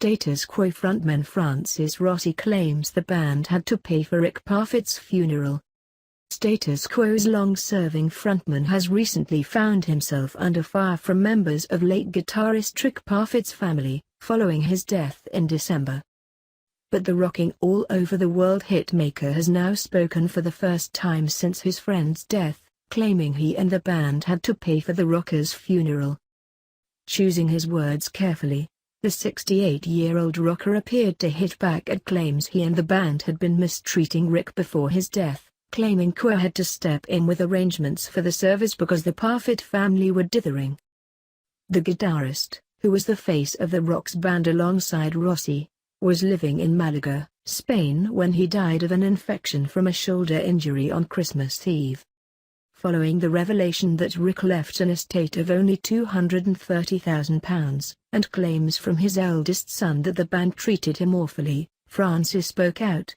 Status Quo frontman Francis Rossi claims the band had to pay for Rick Parfitt's funeral. Status Quo's long-serving frontman has recently found himself under fire from members of late guitarist Rick Parfitt's family, following his death in December. But the rocking all-over-the-world hitmaker has now spoken for the first time since his friend's death, claiming he and the band had to pay for the rocker's funeral. Choosing his words carefully, the 68-year-old rocker appeared to hit back at claims he and the band had been mistreating Rick before his death, claiming Quo had to step in with arrangements for the service because the Parfitt family were dithering. The guitarist, who was the face of the Rocks band alongside Rossi, was living in Malaga, Spain when he died of an infection from a shoulder injury on Christmas Eve. Following the revelation that Rick left an estate of only £230,000, and claims from his eldest son that the band treated him awfully, Francis spoke out.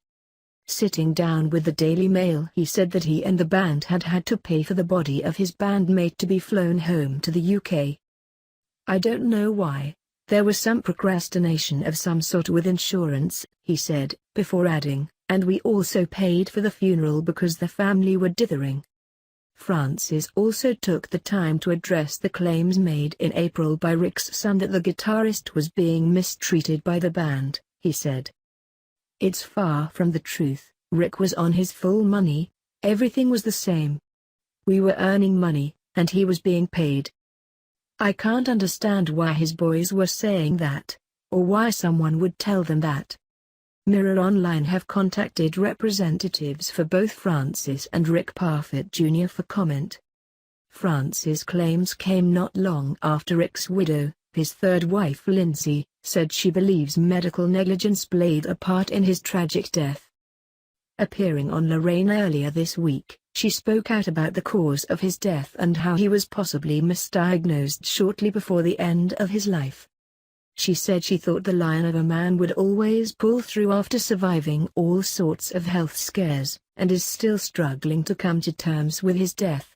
Sitting down with the Daily Mail, he said that he and the band had to pay for the body of his bandmate to be flown home to the UK. "I don't know why. There was some procrastination of some sort with insurance," he said, before adding, "and we also paid for the funeral because the family were dithering." Francis also took the time to address the claims made in April by Rick's son that the guitarist was being mistreated by the band. He said, "It's far from the truth. Rick was on his full money, everything was the same. We were earning money, and he was being paid. I can't understand why his boys were saying that, or why someone would tell them that." Mirror Online have contacted representatives for both Francis and Rick Parfitt Jr. for comment. Francis' claims came not long after Rick's widow, his third wife Lindsay, said she believes medical negligence played a part in his tragic death. Appearing on Lorraine earlier this week, she spoke out about the cause of his death and how he was possibly misdiagnosed shortly before the end of his life. She said she thought the lion of a man would always pull through after surviving all sorts of health scares, and is still struggling to come to terms with his death.